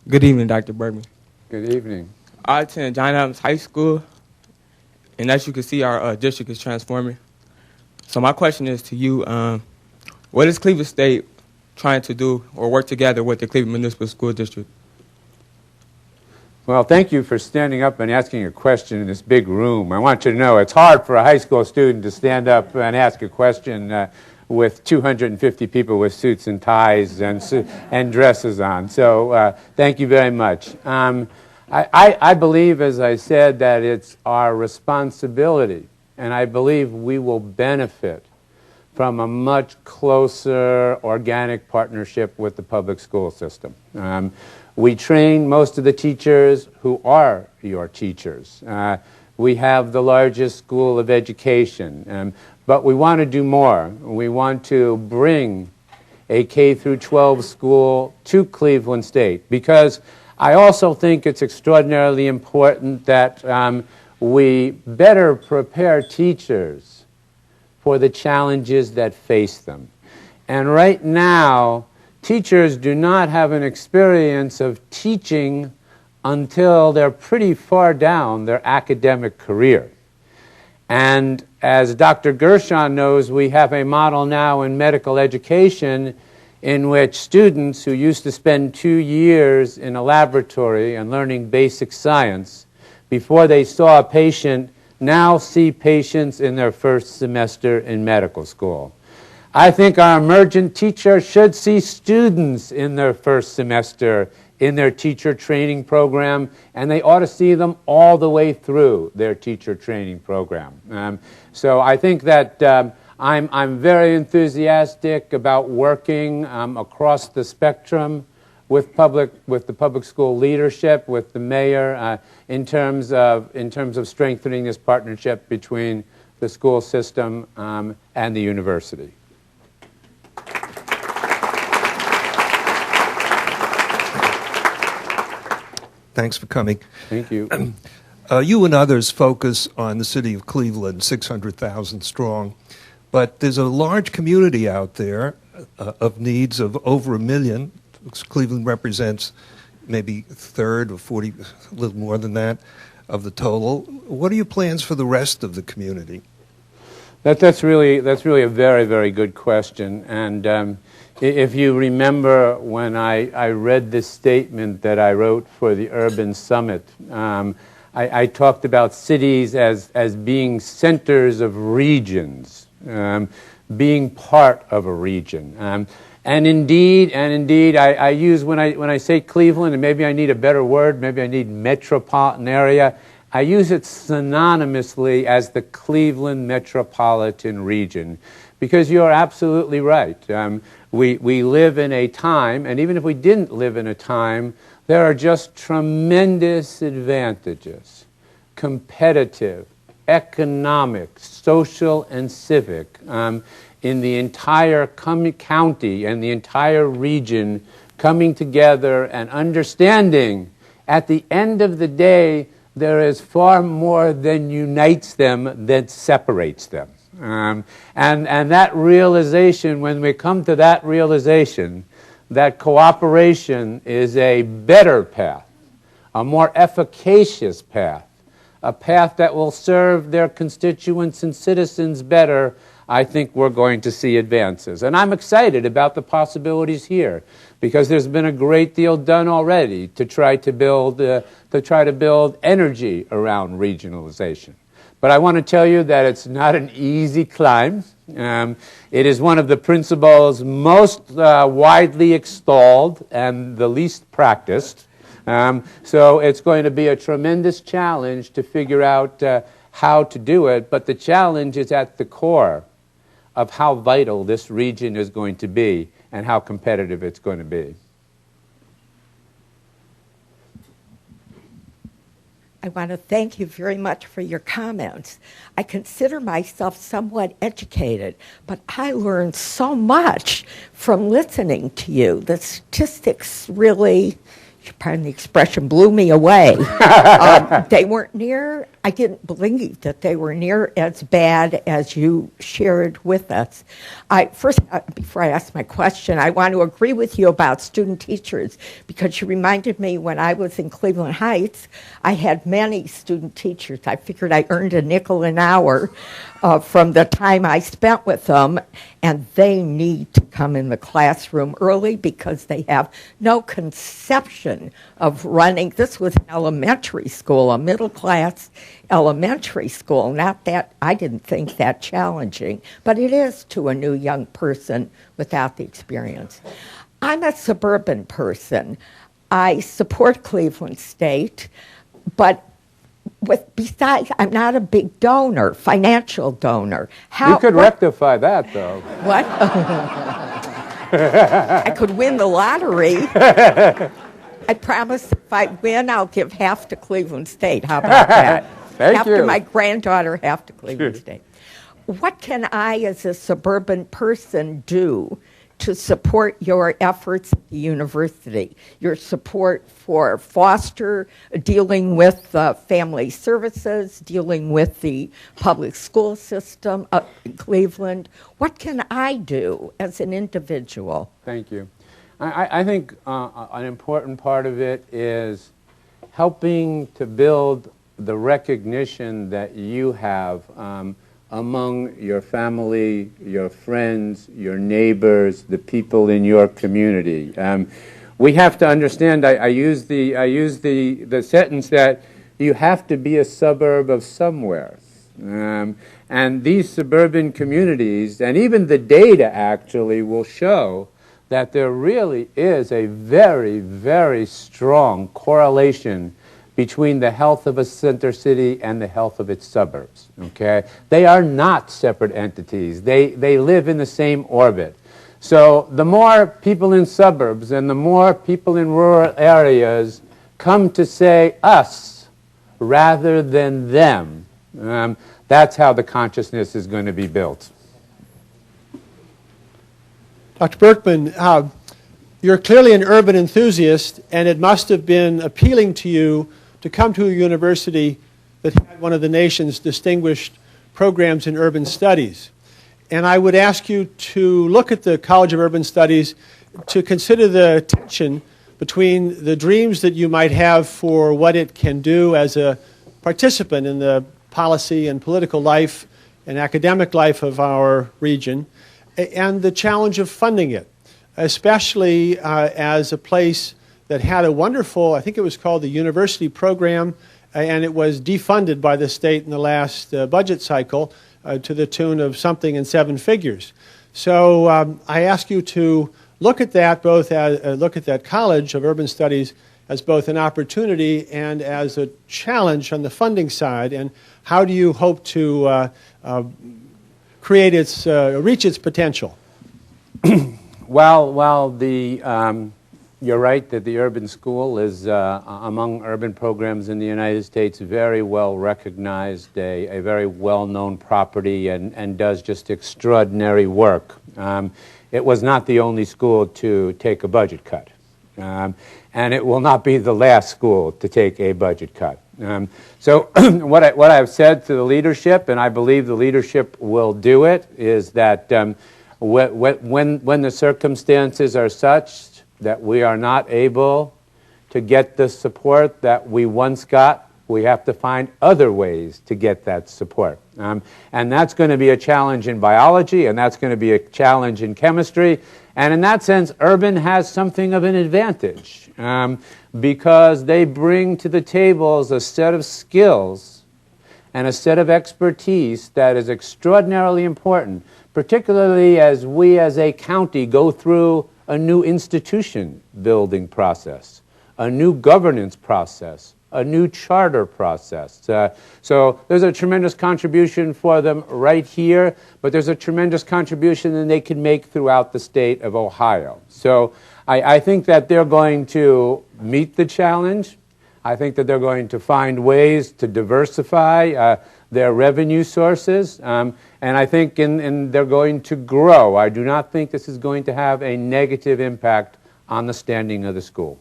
Good evening, Dr. Berkman. Good evening. I attend John Adams High School, and as you can see, our district is transforming. So my question is to you, what is Cleveland State trying to do or work together with the Cleveland Municipal School District? Well, thank you for standing up and asking a question in this big room. I want you to know it's hard for a high school student to stand up and ask a question with 250 people with suits and ties and dresses on. So thank you very much. I believe, as I said, that it's our responsibility, and I believe we will benefit from a much closer organic partnership with the public school system. We train most of the teachers who are your teachers. We have the largest school of education, but we want to do more. We want to bring a K through 12 school to Cleveland State, because I also think it's extraordinarily important that we better prepare teachers for the challenges that face them. And right now, teachers do not have an experience of teaching until they're pretty far down their academic career. And as Dr. Gershon knows, we have a model now in medical education in which students who used to spend 2 years in a laboratory and learning basic science before they saw a patient now see patients in their first semester in medical school. I think our emergent teachers should see students in their first semester in their teacher training program, and they ought to see them all the way through their teacher training program. So I think that I'm very enthusiastic about working across the spectrum with the public school leadership, with the mayor, in terms of strengthening this partnership between the school system and the university. Thanks for coming. Thank you. You and others focus on the city of Cleveland, 600,000 strong, but there's a large community out there of needs of over 1 million. Cleveland represents maybe a third or 40, a little more than that, of the total. What are your plans for the rest of the community? That's really a very, very good question. And if you remember when I read this statement that I wrote for the Urban Summit, I talked about cities as being centers of regions, being part of a region. And indeed, I use, when I say Cleveland, and maybe I need a better word, maybe I need metropolitan area, I use it synonymously as the Cleveland metropolitan region, because you're absolutely right. We live in a time, and even if we didn't live in a time, there are just tremendous advantages, competitive, economic, social, and civic, in the entire county and the entire region coming together and understanding at the end of the day there is far more than unites them than separates them. And that realization, when we come to that realization, that cooperation is a better path, a more efficacious path, a path that will serve their constituents and citizens better, I think we're going to see advances. And I'm excited about the possibilities here, because there's been a great deal done already to try to build energy around regionalization. But I want to tell you that it's not an easy climb. It is one of the principles most widely extolled and the least practiced. So it's going to be a tremendous challenge to figure out how to do it, but the challenge is at the core of how vital this region is going to be and how competitive it's going to be. I want to thank you very much for your comments. I consider myself somewhat educated, but I learned so much from listening to you. The statistics really, pardon the expression, blew me away. They weren't near, I didn't believe that they were near as bad as you shared with us. First, before I ask my question, I want to agree with you about student teachers, because you reminded me when I was in Cleveland Heights, I had many student teachers. I figured I earned a nickel an hour from the time I spent with them, and they need to come in the classroom early because they have no conception of running. This was an elementary school, a middle class elementary school. Not that, I didn't think that challenging, but it is to a new young person without the experience. I'm a suburban person. I support Cleveland State, but besides, I'm not a big donor, financial donor. You could rectify that, though. What? I could win the lottery. I promise if I win, I'll give half to Cleveland State. How about that? Thank you. Half to my granddaughter, half to Cleveland State. What can I, as a suburban person, do to support your efforts at the university, your support for foster, dealing with family services, dealing with the public school system up in Cleveland? What can I do as an individual? Thank you. I think an important part of it is helping to build the recognition that you have among your family, your friends, your neighbors, the people in your community. We have to understand, I use the sentence that you have to be a suburb of somewhere. And these suburban communities, and even the data actually will show that there really is a very, very strong correlation between the health of a center city and the health of its suburbs. Okay? They are not separate entities. They live in the same orbit. So the more people in suburbs and the more people in rural areas come to say us rather than them, that's how the consciousness is going to be built. Dr. Berkman, you're clearly an urban enthusiast, and it must have been appealing to you to come to a university that had one of the nation's distinguished programs in urban studies. And I would ask you to look at the College of Urban Studies to consider the tension between the dreams that you might have for what it can do as a participant in the policy and political life and academic life of our region, and the challenge of funding it, especially as a place that had a wonderful, I think it was called the university program, and it was defunded by the state in the last budget cycle to the tune of something in 7 figures. So I ask you to look at that, look at that College of Urban Studies as both an opportunity and as a challenge on the funding side, and how do you hope to create reach its potential? Well, you're right that the urban school is among urban programs in the United States very well recognized, a very well-known property, and does just extraordinary work. It was not the only school to take a budget cut, and it will not be the last school to take a budget cut. So what I've said to the leadership, and I believe the leadership will do it, is that when the circumstances are such that we are not able to get the support that we once got, we have to find other ways to get that support. And that's going to be a challenge in biology, and that's going to be a challenge in chemistry. And in that sense, urban has something of an advantage because they bring to the tables a set of skills and a set of expertise that is extraordinarily important, particularly as we as a county go through a new institution building process, a new governance process, a new charter process. So there's a tremendous contribution for them right here, but there's a tremendous contribution that they can make throughout the state of Ohio. So I think that they're going to meet the challenge. I think that they're going to find ways to diversify their revenue sources, and I think they're going to grow. I do not think this is going to have a negative impact on the standing of the school.